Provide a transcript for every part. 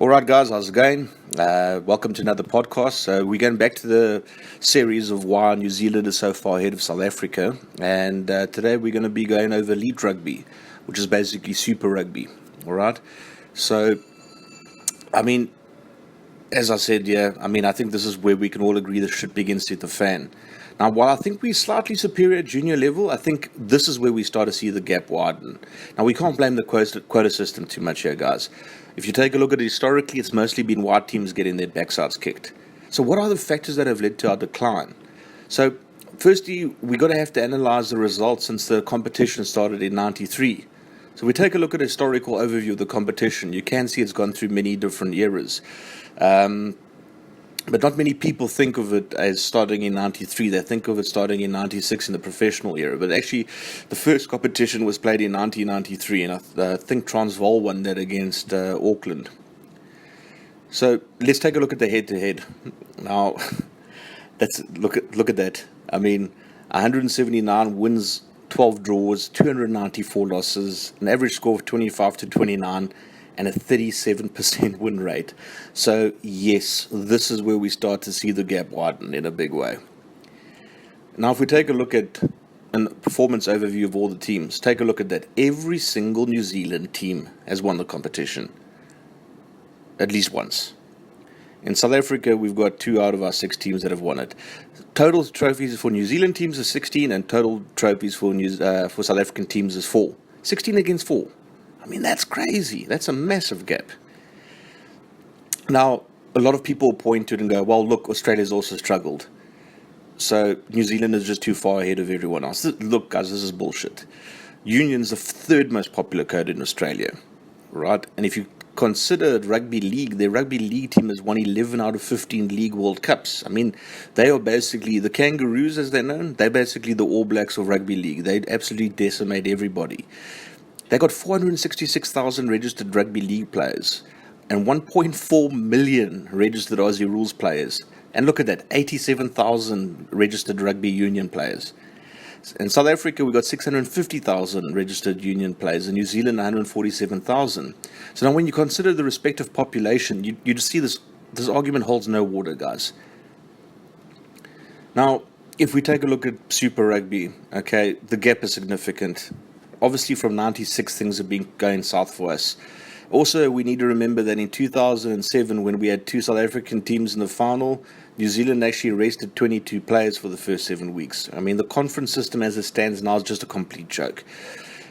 All right, guys, how's it going? Welcome to another podcast. So we're going back to the series of why New Zealand is so far ahead of South Africa. And today we're going to be going over Elite Rugby, which is basically Super Rugby. All right. So, as I said, I think this is where we can all agree that shit begins to hit the fan. Now, while I think we're slightly superior at junior level, I think this is where we start to see the gap widen. Now, we can't blame the quota system too much here, guys. If you take a look at it historically, it's mostly been white teams getting their backsides kicked. So what are the factors that have led to our decline? So, firstly, we've got to have to analyze the results since the competition started in 93. So we take a look at a historical overview of the competition. You can see it's gone through many different eras. But not many people think of it as starting in 93. They think of it starting in 96 in the professional era. But actually, the first competition was played in 1993, and I think Transvaal won that against Auckland. So let's take a look at the head-to-head. Now, look at that. 179 wins, 12 draws, 294 losses, an average score of 25-29. And a 37% win rate. So, yes, this is where we start to see the gap widen in a big way. Now, if we take a look at a performance overview of all the teams, take a look at that. Every single New Zealand team has won the competition, at least once. In South Africa, we've got 2 out of our 6 teams that have won it. Total trophies for New Zealand teams is 16, and total trophies for South African teams is 4. 16 against 4. That's crazy. That's a massive gap. Now, a lot of people point to it and go, well, look, Australia's also struggled. So New Zealand is just too far ahead of everyone else. Look, guys, this is bullshit. Union's the 3rd most popular code in Australia, right? And if you consider rugby league, their rugby league team has won 11 out of 15 league World Cups. They are basically the Kangaroos, as they're known. They're basically the All Blacks of rugby league. They absolutely decimate everybody. They got 466,000 registered rugby league players and 1.4 million registered Aussie rules players. And look at that, 87,000 registered rugby union players. In South Africa, we got 650,000 registered union players. In New Zealand, 147,000. So now when you consider the respective population, you just see this argument holds no water, guys. Now, if we take a look at Super Rugby, okay, the gap is significant. Obviously, from 96, things have been going south for us. Also, we need to remember that in 2007, when we had 2 South African teams in the final, New Zealand actually rested 22 players for the first 7 weeks. The conference system as it stands now is just a complete joke.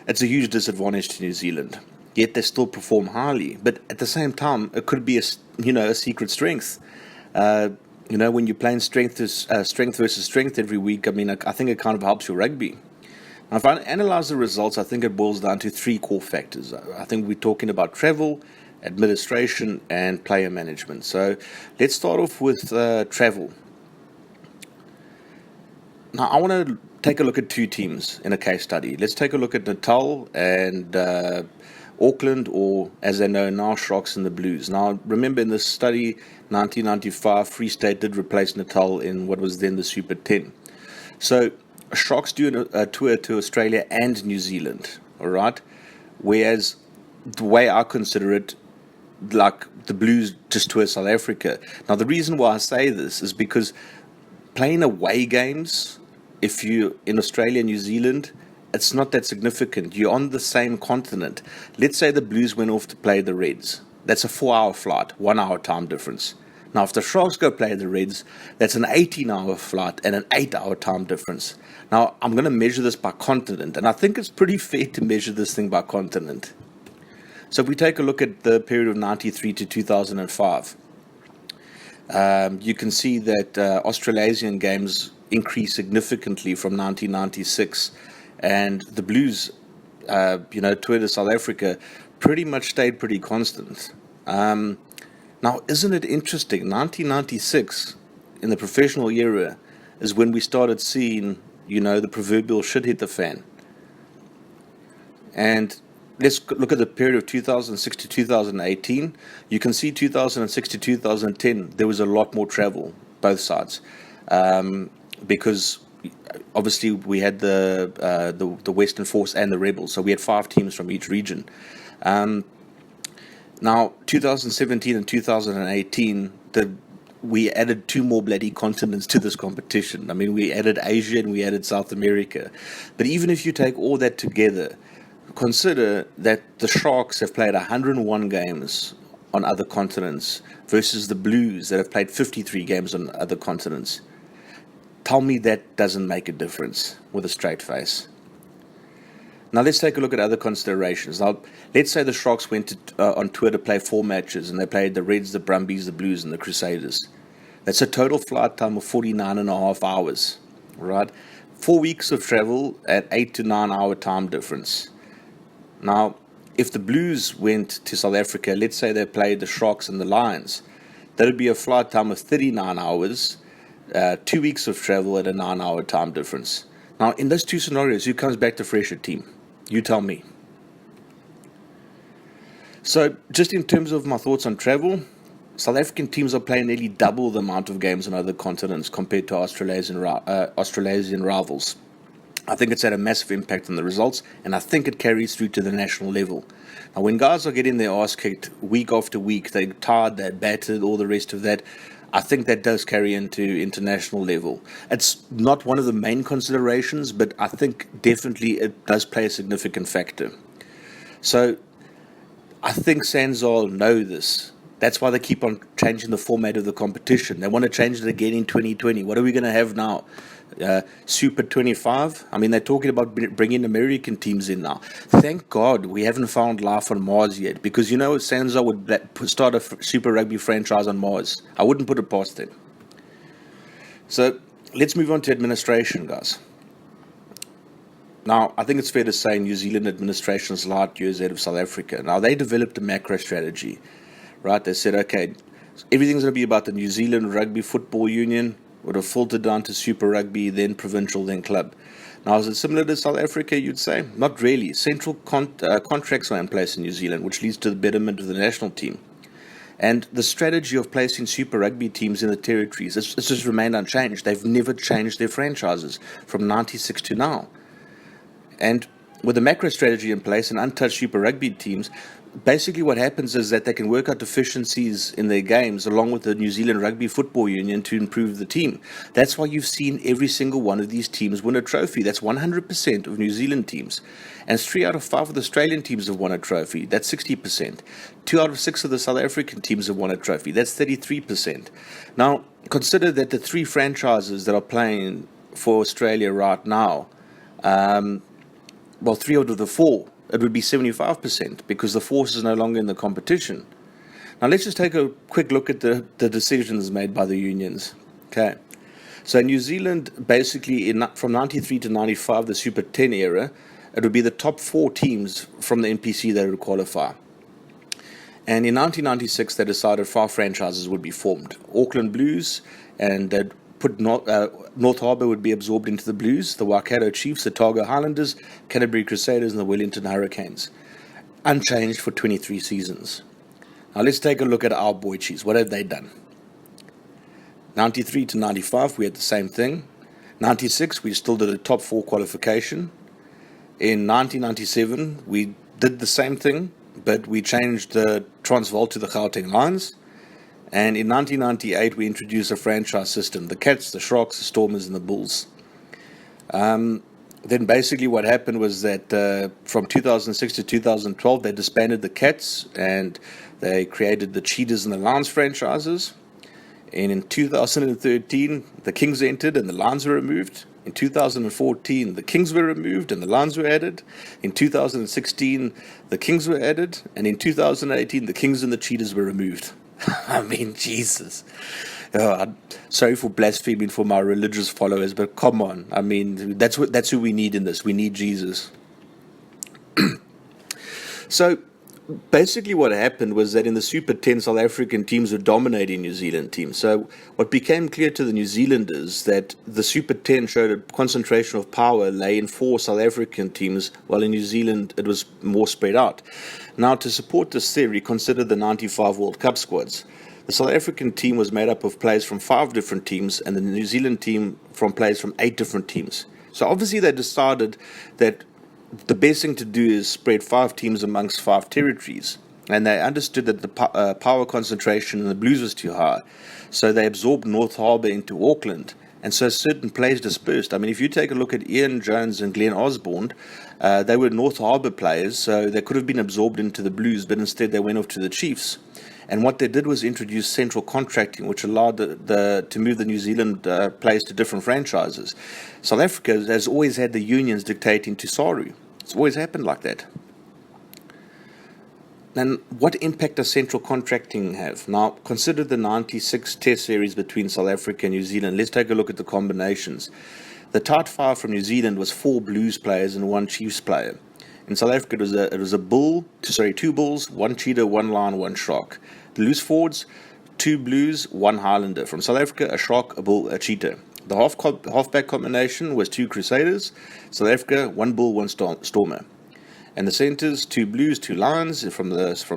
It's a huge disadvantage to New Zealand. Yet they still perform highly. But at the same time, it could be a secret strength. When you're playing strength versus strength every week, I think it kind of helps your rugby. Now, if I analyze the results, I think it boils down to 3 core factors. I think we're talking about travel, administration, and player management. So let's start off with travel. Now, I want to take a look at 2 teams in a case study. Let's take a look at Natal and Auckland, or as they know now, Sharks and the Blues. Now, remember in this study, 1995, Free State did replace Natal in what was then the Super 10. So Sharks do a tour to Australia and New Zealand, all right? Whereas the way I consider it, like the Blues just tour South Africa. Now, the reason why I say this is because playing away games, if you're in Australia and New Zealand, it's not that significant. You're on the same continent. Let's say the Blues went off to play the Reds. That's a 4-hour flight, 1-hour time difference. Now, if the Sharks go play the Reds, that's an 18-hour flight and an 8-hour time difference. Now, I'm going to measure this by continent, and I think it's pretty fair to measure this thing by continent. So if we take a look at the period of 93 to 2005, you can see that Australasian games increased significantly from 1996, and the Blues, tour to South Africa, pretty much stayed pretty constant. Now, isn't it interesting? 1996, in the professional era, is when we started seeing, the proverbial shit hit the fan. And let's look at the period of 2006 to 2018. You can see 2006 to 2010, there was a lot more travel, both sides, because obviously we had the Western Force and the Rebels, so we had 5 teams from each region. Now, 2017 and 2018, we added two more bloody continents to this competition. I mean, we added Asia and we added South America. But even if you take all that together, consider that the Sharks have played 101 games on other continents versus the Blues that have played 53 games on other continents. Tell me that doesn't make a difference with a straight face. Now let's take a look at other considerations. Now, let's say the Sharks went on tour to play 4 matches, and they played the Reds, the Brumbies, the Blues, and the Crusaders. That's a total flight time of 49.5 hours, right? 4 weeks of travel at 8 to 9 hour time difference. Now, if the Blues went to South Africa, let's say they played the Sharks and the Lions, that would be a flight time of 39 hours, 2 weeks of travel at a 9 hour time difference. Now, in those two scenarios, who comes back to fresher team? You tell me. So, just in terms of my thoughts on travel, South African teams are playing nearly double the amount of games on other continents compared to Australasian rivals. I think it's had a massive impact on the results, and I think it carries through to the national level. Now, when guys are getting their ass kicked week after week, they're tired, they're battered, all the rest of that, I think that does carry into international level. It's not one of the main considerations, but I think definitely it does play a significant factor. So I think Sanzal know this. That's why they keep on changing the format of the competition. They want to change it again in 2020. What are we going to have now? Super 25? I mean, they're talking about bringing American teams in now. Thank God we haven't found life on Mars yet, because you know Sansa would start a Super Rugby franchise on Mars. I wouldn't put it past them. So let's move on to administration, guys. Now, I think it's fair to say New Zealand administration is light years ahead of South Africa. Now, they developed a macro strategy, right? They said, okay, everything's going to be about the New Zealand Rugby Football Union. Would have filtered down to Super Rugby, then provincial, then club. Now, is it similar to South Africa, you'd say? Not really. Central contracts are in place in New Zealand, which leads to the betterment of the national team. And the strategy of placing Super Rugby teams in the territories, it's just remained unchanged. They've never changed their franchises from 96 to now. And with the macro strategy in place and untouched Super Rugby teams, basically what happens is that they can work out deficiencies in their games along with the New Zealand Rugby Football Union to improve the team. That's why you've seen every single one of these teams win a trophy. That's 100% of New Zealand teams. And 3 out of 5 of the Australian teams have won a trophy. That's 60%. 2 out of 6 of the South African teams have won a trophy. That's 33%. Now, consider that the 3 franchises that are playing for Australia right now, 3 out of the 4, it would be 75% because the force is no longer in the competition. Now let's just take a quick look at the decisions made by the unions. Okay, so New Zealand basically from 93 to 95, the Super 10 era, it would be the top 4 teams from the NPC that would qualify. And in 1996, they decided 5 franchises would be formed. Auckland Blues, and they'd put North Harbour would be absorbed into the Blues, the Waikato Chiefs, the Otago Highlanders, Canterbury Crusaders, and the Wellington Hurricanes. Unchanged for 23 seasons. Now let's take a look at our boy Chiefs. What have they done? 93 to 95, we had the same thing. 96, we still did a top 4 qualification. In 1997, we did the same thing, but we changed the Transvaal to the Gauteng Lions. And in 1998, we introduced a franchise system, the Cats, the Sharks, the Stormers, and the Bulls. Then basically what happened was that from 2006 to 2012, they disbanded the Cats and they created the Cheetahs and the Lions franchises. And in 2013, the Kings entered and the Lions were removed. In 2014, the Kings were removed and the Lions were added. In 2016, the Kings were added. And in 2018, the Kings and the Cheetahs were removed. I mean, Jesus. I'm sorry for blaspheming for my religious followers, but come on. I mean, that's who we need in this. We need Jesus. So, basically what happened was that in the Super 10, South African teams were dominating New Zealand teams. So, what became clear to the New Zealanders that the Super 10 showed a concentration of power lay in 4 South African teams, while in New Zealand it was more spread out. Now, to support this theory, consider the 95 World Cup squads. The South African team was made up of players from 5 different teams, and the New Zealand team from players from 8 different teams. So obviously they decided that the best thing to do is spread 5 teams amongst 5 territories. and they understood that the power concentration in the Blues was too high. So they absorbed North Harbour into Auckland, and so certain players dispersed. I mean, if you take a look at Ian Jones and Glenn Osborne, they were North Harbour players, so they could have been absorbed into the Blues, but instead they went off to the Chiefs. And what they did was introduce central contracting, which allowed to move the New Zealand players to different franchises. South Africa has always had the unions dictating to SARU. It's always happened like that. And what impact does central contracting have? Now, consider the 96 Test series between South Africa and New Zealand. Let's take a look at the combinations. The tight five from New Zealand was 4 Blues players and 1 Chiefs player. In South Africa, it was two Bulls, 1 Cheetah, 1 Lion, 1 Shark. The loose forwards, 2 Blues, 1 Highlander. From South Africa, a Shark, a Bull, a Cheetah. The halfback combination was 2 Crusaders. South Africa, 1 Bull, 1 Stormer. And the centres, 2 Blues, 2 Lions from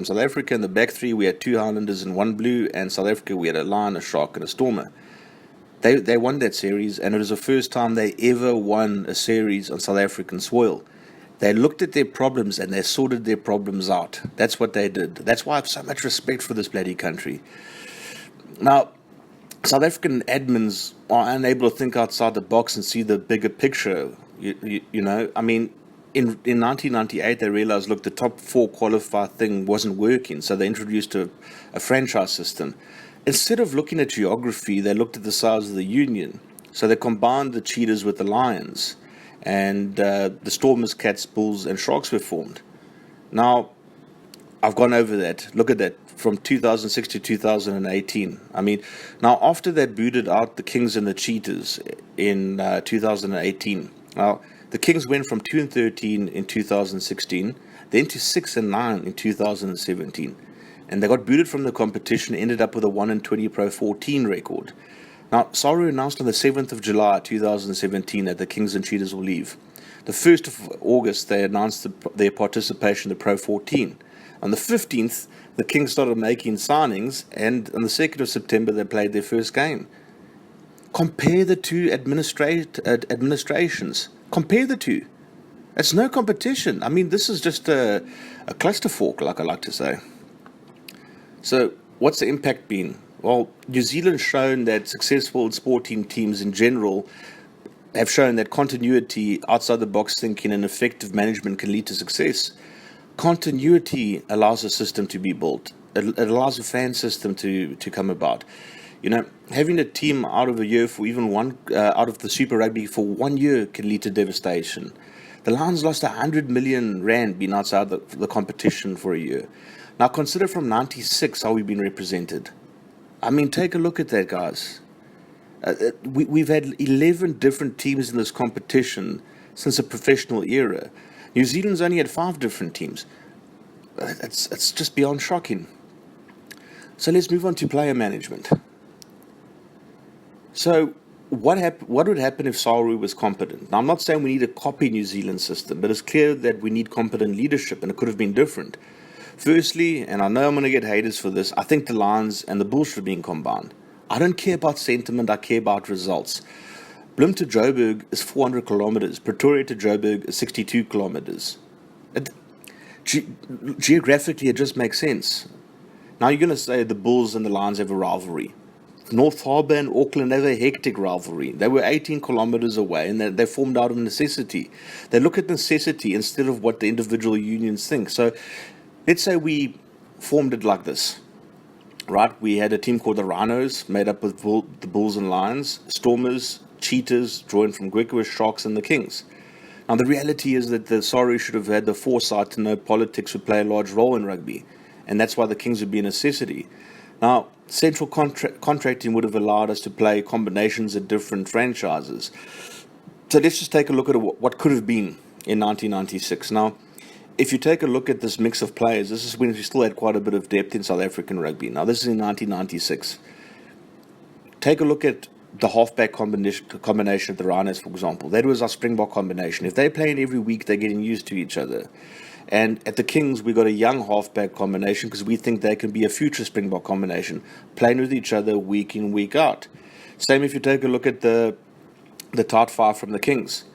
South Africa. In the back 3, we had 2 Highlanders and 1 Blue. And South Africa, we had a Lion, a Shark, and a Stormer. They won that series, and it was the first time they ever won a series on South African soil. They looked at their problems and they sorted their problems out. That's what they did. That's why I have so much respect for this bloody country. Now, South African admins are unable to think outside the box and see the bigger picture. You know, I mean, in 1998, they realized, look, the top 4 qualifier thing wasn't working, so they introduced a franchise system. Instead of looking at geography, they looked at the size of the union. So they combined the Cheetahs with the Lions, and the Stormers, Cats, Bulls, and Sharks were formed. Now, I've gone over that. Look at that, from 2006 to 2018. I mean, now after they booted out the Kings and the Cheetahs in 2018, now the Kings went from 2-13 in 2016, then to 6-9 in 2017. And they got booted from the competition, ended up with a 1-20 Pro 14 record. Now, SARU announced on the 7th of July 2017 that the Kings and Cheetahs will leave. The 1st of August, they announced their participation in the Pro 14. On the 15th, the Kings started making signings, and on the 2nd of September, they played their first game. Compare the two administrations. Compare the two. It's no competition. I mean, this is just a clusterfuck, like I like to say. So, what's the impact been? Well, New Zealand's shown that successful sporting teams in general have shown that continuity, outside the box thinking, and effective management can lead to success. Continuity allows a system to be built. It allows a fan system to come about. You know, having a team out of a year for even out of the Super Rugby for 1 year can lead to devastation. The Lions lost 100 million rand being outside the competition for a year. Now consider from 96 how we've been represented. I mean, take a look at that, guys. We've had 11 different teams in this competition since the professional era. New Zealand's only had 5 different teams. It's just beyond shocking. So let's move on to player management. So what would happen if SARU was competent? Now, I'm not saying we need to copy New Zealand's system, but it's clear that we need competent leadership, and it could have been different. Firstly, and I know I'm going to get haters for this, I think the Lions and the Bulls should have been combined. I don't care about sentiment, I care about results. Bloem to Joburg is 400 kilometers. Pretoria to Joburg is 62 kilometers. Geographically, it just makes sense. Now you're going to say the Bulls and the Lions have a rivalry. North Harbour and Auckland have a hectic rivalry. They were 18 kilometers away, and they formed out of necessity. They look at necessity instead of what the individual unions think. So let's say we formed it like this, right? We had a team called the Rhinos, made up of the Bulls and Lions, Stormers, Cheetahs, drawn from Griquas, Sharks, and the Kings. Now, the reality is that the SARU should have had the foresight to know politics would play a large role in rugby, and that's why the Kings would be a necessity. Now, central contracting would have allowed us to play combinations at different franchises. So let's just take a look at what could have been in 1996. Now, if you take a look at this mix of players, this is when we still had quite a bit of depth in South African rugby. Now, this is in 1996. Take a look at the halfback combination of the Rhinos, for example. That was our Springbok combination. If they're playing every week, they're getting used to each other. And at the Kings, we got a young halfback combination because we think they can be a future Springbok combination, playing with each other week in, week out. Same if you take a look at the tight five from the Kings.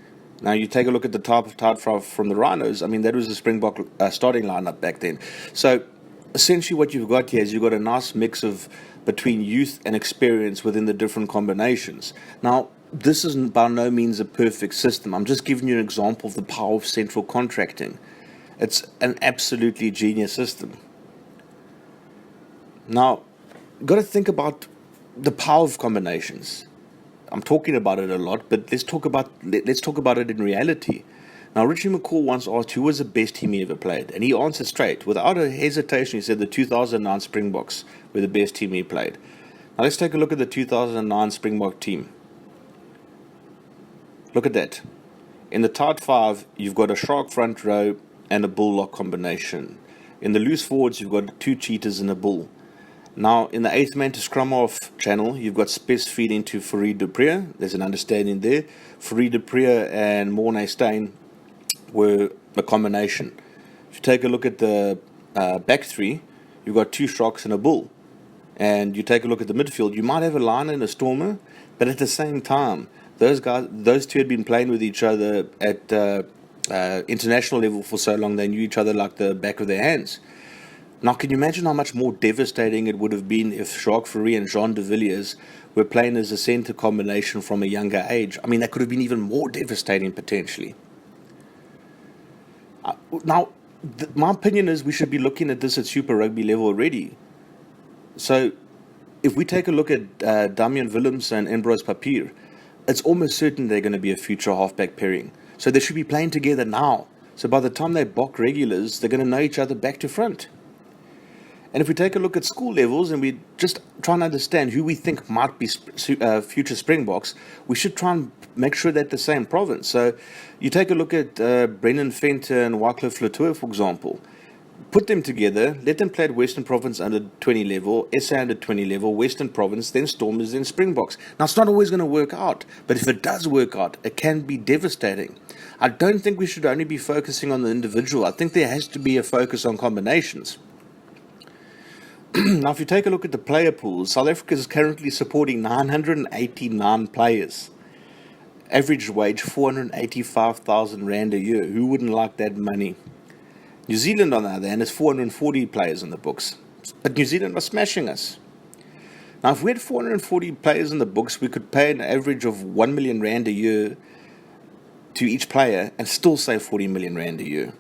Now, you take a look at the tight five from the Rhinos. I mean, that was the Springbok starting lineup back then. So essentially what you've got here is you've got a nice mix of between youth and experience within the different combinations. Now, this is by no means a perfect system. I'm just giving you an example of the power of central contracting. It's an absolutely genius system. Now, you've got to think about the power of combinations. I'm talking about it a lot, but let's talk about it in reality. Now, Richie McCaw once asked who was the best team he ever played, and he answered straight, without a hesitation. He said the 2009 Springboks were the best team he played. Now, let's take a look at the 2009 Springbok team. Look at that. In the tight five, you've got a shark front row and a bull-lock combination. In the loose forwards, you've got two cheetahs and a bull. Now, in the eighth man to scrum off channel, you've got Spes feeding to Farid du Preez. There's an understanding there. Farid du Preez and Mornay Steyn were a combination. If you take a look at the back three, you've got two sharks and a bull. And you take a look at the midfield, you might have a liner and a stormer, but at the same time, those two had been playing with each other at international level for so long, they knew each other like the back of their hands. Now, can you imagine how much more devastating it would have been if Jacques Fourie and Jean de Villiers were playing as a centre combination from a younger age? I mean, that could have been even more devastating potentially. Now, my opinion is we should be looking at this at Super Rugby level already. So, if we take a look at Damian Willems and Ambrose Papier, it's almost certain they're going to be a future halfback pairing. So they should be playing together now. So by the time they BOK regulars, they're going to know each other back to front. And if we take a look at school levels and we just try and understand who we think might be future Springboks, we should try and make sure they're the same province. So you take a look at Brendan Fenter and Wycliffe Latour, for example. Put them together, let them play at Western Province under 20 level, SA under 20 level, Western Province, then Stormers, then Springboks. Now, it's not always going to work out, but if it does work out, it can be devastating. I don't think we should only be focusing on the individual. I think there has to be a focus on combinations. Now, if you take a look at the player pools, South Africa is currently supporting 989 players. Average wage, 485,000 Rand a year. Who wouldn't like that money? New Zealand, on the other hand, has 440 players in the books. But New Zealand was smashing us. Now, if we had 440 players in the books, we could pay an average of 1 million Rand a year to each player and still save 40 million Rand a year.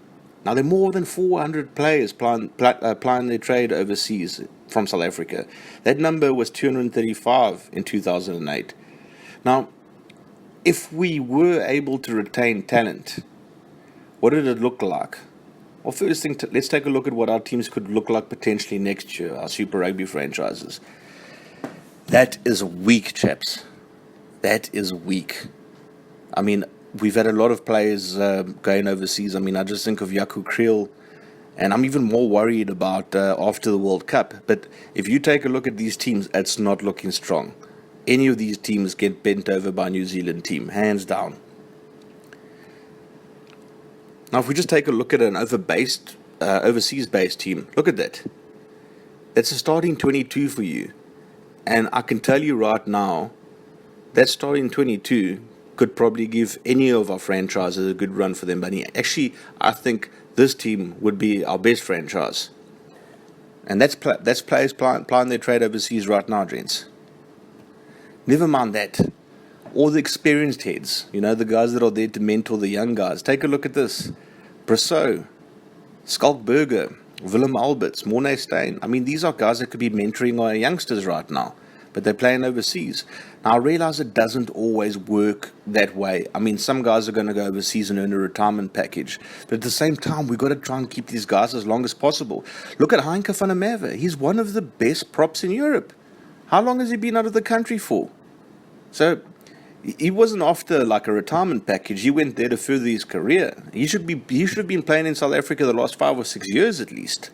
Now, there are more than 400 players plying their trade overseas from South Africa. That number was 235 in 2008. Now, if we were able to retain talent, what did it look like? Well, first thing, let's take a look at what our teams could look like potentially next year, our Super Rugby franchises. That is weak, chaps. That is weak. I mean, we've had a lot of players going overseas. I mean, I just think of Jaco Kriel, and I'm even more worried about after the World Cup. But if you take a look at these teams, it's not looking strong. Any of these teams get bent over by a New Zealand team, hands down. Now, if we just take a look at an overseas-based team, look at that. That's a starting 22 for you. And I can tell you right now, that starting 22 could probably give any of our franchises a good run for their money. Actually, I think this team would be our best franchise. And that's players plying their trade overseas right now, gents. Never mind that. All the experienced heads, the guys that are there to mentor the young guys. Take a look at this. Brasseau, Skalkberger, Willem Alberts, Mornay Steyn. I mean, these are guys that could be mentoring our youngsters right now, but they're playing overseas. Now, I realize it doesn't always work that way. I mean, some guys are going to go overseas and earn a retirement package, but at the same time, we've got to try and keep these guys as long as possible. Look at Heinke van der Merwe. He's one of the best props in Europe. How long has he been out of the country for? So, he wasn't after like a retirement package. He went there to further his career. He should have been playing in South Africa the last 5 or 6 years at least.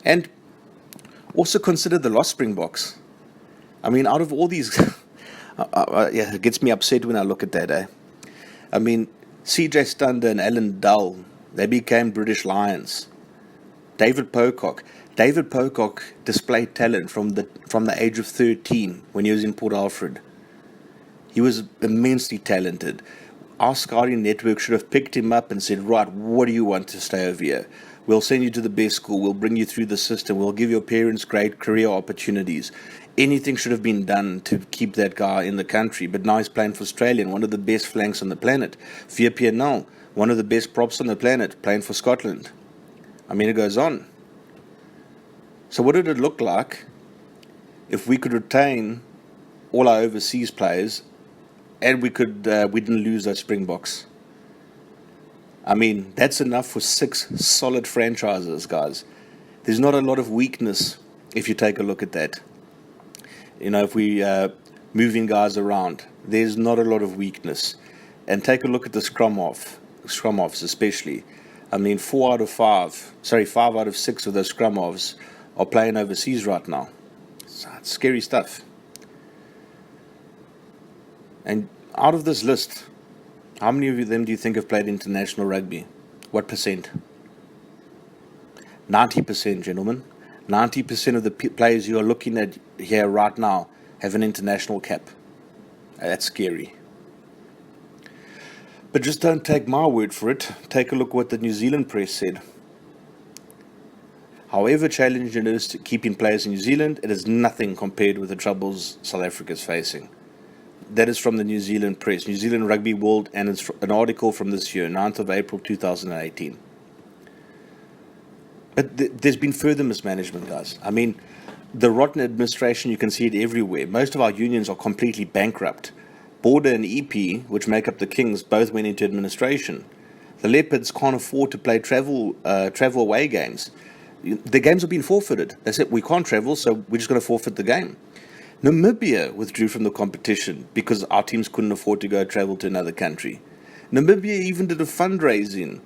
And also consider the lost Springboks. I mean, out of all these, it gets me upset when I look at that. I mean, CJ Stander and Alan Dull, they became British Lions. David Pocock displayed talent from the age of 13 when he was in Port Alfred. He was immensely talented. Our scouting network should have picked him up and said, right, what do you want to stay over here? We'll send you to the best school. We'll bring you through the system. We'll give your parents great career opportunities. Anything should have been done to keep that guy in the country. But now he's playing for Australia, one of the best flanks on the planet. Pierre, one of the best props on the planet, playing for Scotland. I mean, it goes on. So what did it look like if we could retain all our overseas players and we didn't lose those Springboks? I mean, that's enough for 6 solid franchises, guys. There's not a lot of weakness if you take a look at that. If we moving guys around, there's not a lot of weakness. And take a look at the scrum offs especially. I mean, 5 out of 6 of those scrum offs are playing overseas right now. So it's scary stuff. And out of this list, how many of them do you think have played international rugby? What percent? 90%, gentlemen. 90% of the players you are looking at here right now have an international cap. That's scary. But just don't take my word for it. Take a look what the New Zealand press said. However challenging it is to keeping players in New Zealand, it is nothing compared with the troubles South Africa is facing. That is from the New Zealand press, New Zealand Rugby World, and it's an article from this year, 9th of April 2018. But there's been further mismanagement, guys. I mean, the rotten administration, you can see it everywhere. Most of our unions are completely bankrupt. Border and EP, which make up the Kings, both went into administration. The Leopards can't afford to play travel away games. The games have been forfeited. They said, we can't travel, so we're just going to forfeit the game. Namibia withdrew from the competition because our teams couldn't afford to go travel to another country. Namibia even did a fundraising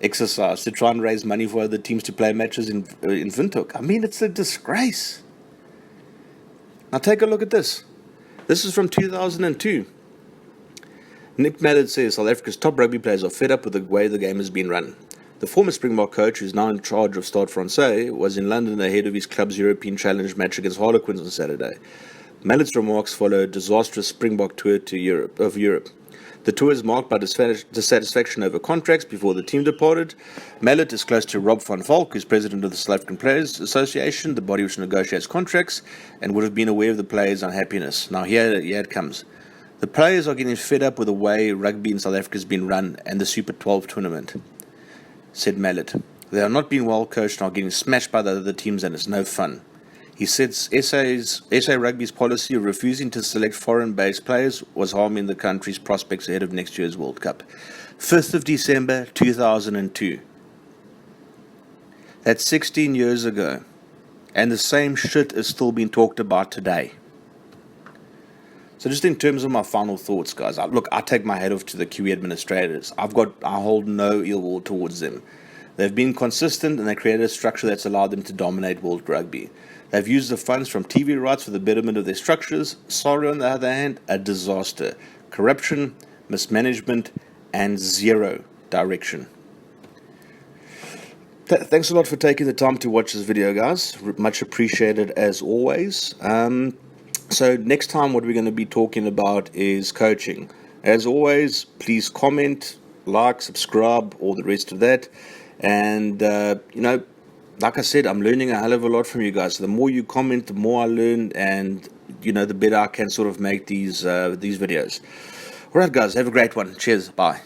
exercise to try and raise money for other teams to play matches in Windhoek. I mean, it's a disgrace. Now take a look at this. This is from 2002. Nick Mallard says South Africa's top rugby players are fed up with the way the game has been run. The former Springbok coach, who is now in charge of Stade Francais, was in London ahead of his club's European Challenge match against Harlequins on Saturday. Mallard's remarks follow a disastrous Springbok tour of Europe. The tour is marked by dissatisfaction over contracts before the team departed. Mallard is close to Rob van Valk, who's president of the South African Players Association, the body which negotiates contracts, and would have been aware of the players' unhappiness. Now here it comes. The players are getting fed up with the way rugby in South Africa has been run and the Super 12 tournament, said Mallard. They are not being well coached and are getting smashed by the other teams, and it's no fun. He said SA Rugby's policy of refusing to select foreign-based players was harming the country's prospects ahead of next year's World Cup. 5th of December 2002. That's 16 years ago. And the same shit is still being talked about today. So just in terms of my final thoughts, guys, I take my hat off to the Kiwi administrators. I hold no ill will towards them. They've been consistent and they created a structure that's allowed them to dominate world rugby. They've used the funds from TV rights for the betterment of their structures. Sorry, on the other hand, a disaster. Corruption, mismanagement, and zero direction. Thanks a lot for taking the time to watch this video, guys. Much appreciated as always. So next time what we're going to be talking about is coaching. As always, please comment, like, subscribe, all the rest of that. And, like I said, I'm learning a hell of a lot from you guys. So the more you comment, the more I learn, and, the better I can sort of make these videos. All right, guys, have a great one. Cheers. Bye.